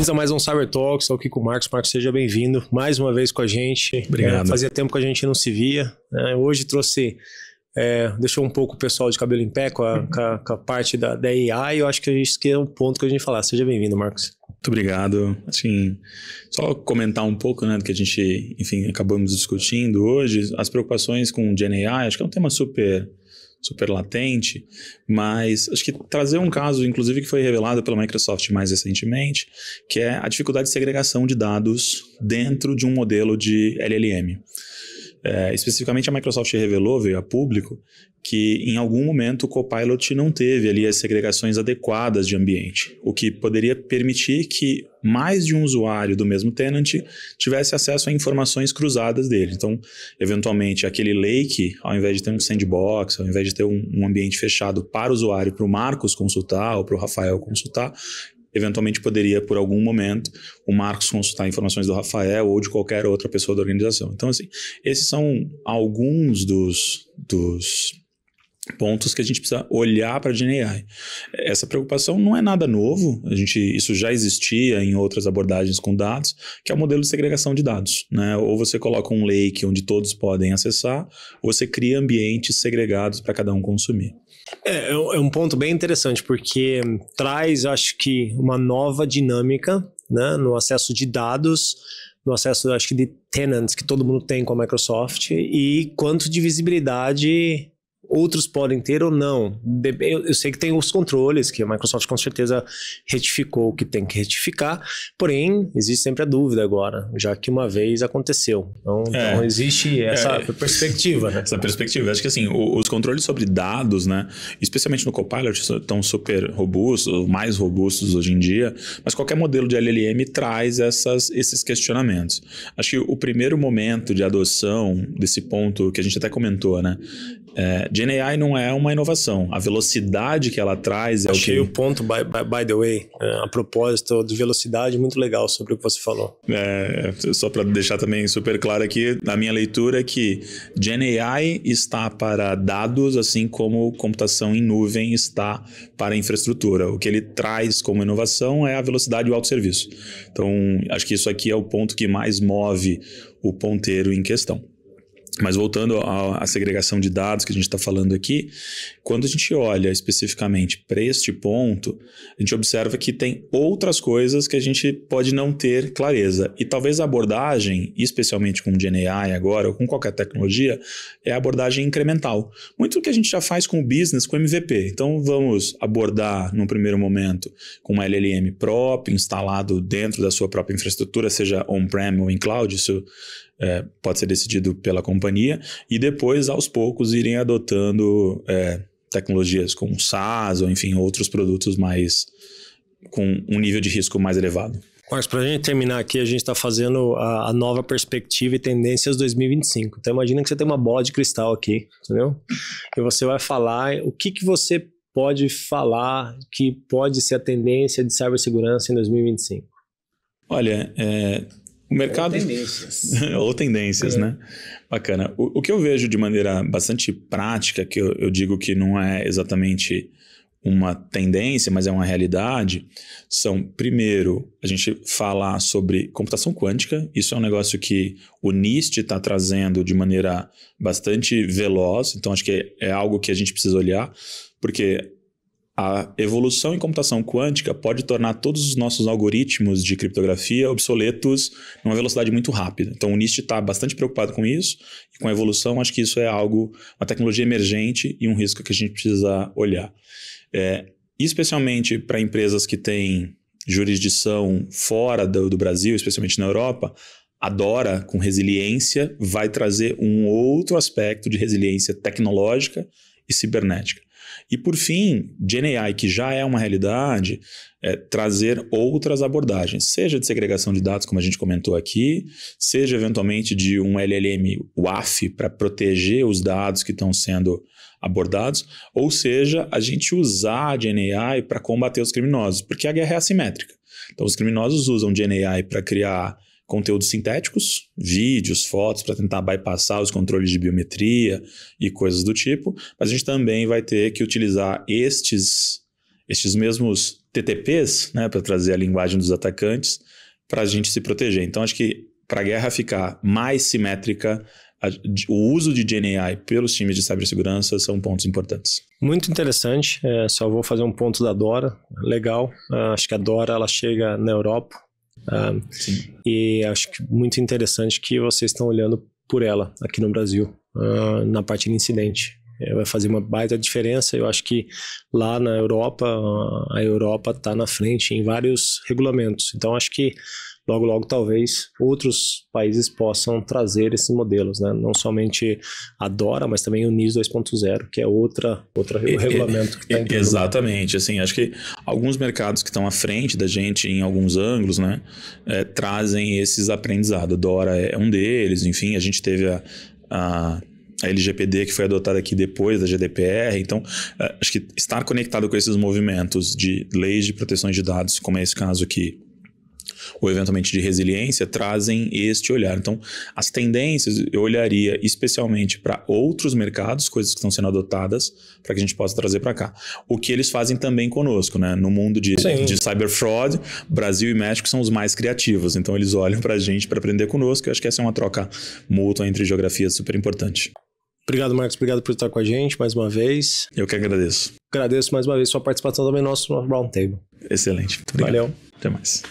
Bem-vindos a mais um Cyber Talks, estou aqui com o Marcos. Marcos, seja bem-vindo mais uma vez com a gente. Obrigado. Fazia tempo que a gente não se via. Hoje deixou um pouco o pessoal de cabelo em pé com a parte da AI. Eu acho que esse é o ponto que a gente falar. Seja bem-vindo, Marcos. Muito obrigado. Assim, só comentar um pouco, né, do que a gente, enfim, acabamos discutindo hoje. As preocupações com o Gen AI, acho que é um tema super latente, mas acho que trazer um caso, inclusive, que foi revelado pela Microsoft mais recentemente, que é a dificuldade de segregação de dados dentro de um modelo de LLM. Especificamente a Microsoft revelou, veio a público, que em algum momento o Copilot não teve ali as segregações adequadas de ambiente, o que poderia permitir que mais de um usuário do mesmo tenant tivesse acesso a informações cruzadas dele. Então, eventualmente, aquele lake, ao invés de ter um sandbox, ao invés de ter um ambiente fechado para o usuário, para o Marcos consultar ou para o Rafael consultar, eventualmente poderia, por algum momento, o Marcos consultar informações do Rafael ou de qualquer outra pessoa da organização. Então, assim, esses são alguns dos pontos que a gente precisa olhar para a Gen AI. Essa preocupação não é nada novo, isso já existia em outras abordagens com dados, que é o modelo de segregação de dados, né? Ou você coloca um lake onde todos podem acessar, ou você cria ambientes segregados para cada um consumir. É um ponto bem interessante, porque traz, acho que, uma nova dinâmica, né, no acesso de dados, no acesso, acho que, de tenants que todo mundo tem com a Microsoft, e quanto de visibilidade outros podem ter ou não. Eu sei que tem os controles, que a Microsoft com certeza retificou o que tem que retificar, porém, existe sempre a dúvida agora, já que uma vez aconteceu. Então existe essa perspectiva, né? Essa perspectiva. Acho que assim, os controles sobre dados, né, especialmente no Copilot, estão super robustos, mais robustos hoje em dia, mas qualquer modelo de LLM traz esses questionamentos. Acho que o primeiro momento de adoção desse ponto que a gente até comentou, né, Gen AI não é uma inovação. A velocidade que ela traz é Achei o ponto, by the way, a propósito de velocidade, muito legal sobre o que você falou. Só para deixar também super claro aqui, na minha leitura, que Gen AI está para dados, assim como computação em nuvem está para infraestrutura. O que ele traz como inovação é a velocidade e o autosserviço. Então, acho que isso aqui é o ponto que mais move o ponteiro em questão. Mas voltando à segregação de dados que a gente está falando aqui, quando a gente olha especificamente para este ponto, a gente observa que tem outras coisas que a gente pode não ter clareza. E talvez a abordagem, especialmente com o Gen AI agora, ou com qualquer tecnologia, é a abordagem incremental. Muito do que a gente já faz com o business, com o MVP. Então vamos abordar, num primeiro momento, com uma LLM própria, instalado dentro da sua própria infraestrutura, seja on-prem ou em cloud, isso pode ser decidido pela companhia, e depois, aos poucos, irem adotando tecnologias como SaaS ou, enfim, outros produtos com um nível de risco mais elevado. Marcos, para a gente terminar aqui, a gente está fazendo a nova perspectiva e tendências 2025. Então, imagina que você tem uma bola de cristal aqui, entendeu? E você vai falar o que você pode falar que pode ser a tendência de cibersegurança em 2025. Olha, o mercado... Ou tendências, né? Bacana. O que eu vejo de maneira bastante prática, que eu digo que não é exatamente uma tendência, mas é uma realidade, são, primeiro, a gente falar sobre computação quântica. Isso é um negócio que o NIST está trazendo de maneira bastante veloz, então acho que é algo que a gente precisa olhar, porque a evolução em computação quântica pode tornar todos os nossos algoritmos de criptografia obsoletos numa velocidade muito rápida. Então o NIST está bastante preocupado com isso, e com a evolução acho que isso é uma tecnologia emergente e um risco que a gente precisa olhar. Especialmente para empresas que têm jurisdição fora do Brasil, especialmente na Europa, a DORA, com resiliência, vai trazer um outro aspecto de resiliência tecnológica e cibernética. E, por fim, Gen AI, que já é uma realidade, trazer outras abordagens, seja de segregação de dados, como a gente comentou aqui, seja, eventualmente, de um LLM WAF para proteger os dados que estão sendo abordados, ou seja, a gente usar a Gen AI para combater os criminosos, porque a guerra é assimétrica. Então, os criminosos usam Gen AI para criar conteúdos sintéticos, vídeos, fotos, para tentar bypassar os controles de biometria e coisas do tipo, mas a gente também vai ter que utilizar estes mesmos TTPs, né, para trazer a linguagem dos atacantes, para a gente se proteger. Então, acho que para a guerra ficar mais simétrica, o uso de GenAI pelos times de cibersegurança são pontos importantes. Muito interessante. Só vou fazer um ponto da Dora. Legal. Acho que a Dora ela chega na Europa. E acho que muito interessante que vocês estão olhando por ela aqui no Brasil, na parte de incidente. Vai fazer uma baita diferença. Eu acho que lá na Europa, a Europa está na frente em vários regulamentos. Então, acho que logo, talvez outros países possam trazer esses modelos, né? Não somente a DORA, mas também o NIS 2.0, que é outro regulamento que está Exatamente. Assim, acho que alguns mercados que estão à frente da gente em alguns ângulos, né, trazem esses aprendizados. A DORA é um deles, enfim, a gente teve a LGPD que foi adotada aqui depois da GDPR, então acho que estar conectado com esses movimentos de leis de proteção de dados, como é esse caso aqui, ou eventualmente de resiliência, trazem este olhar. Então, as tendências eu olharia especialmente para outros mercados, coisas que estão sendo adotadas, para que a gente possa trazer para cá. O que eles fazem também conosco, né? No mundo de cyber fraud, Brasil e México são os mais criativos, então eles olham para a gente para aprender conosco. Eu acho que essa é uma troca mútua entre geografias super importante. Obrigado, Marcos. Obrigado por estar com a gente mais uma vez. Eu que agradeço. Agradeço mais uma vez sua participação também no nosso Roundtable. Excelente. Muito obrigado. Valeu. Até mais.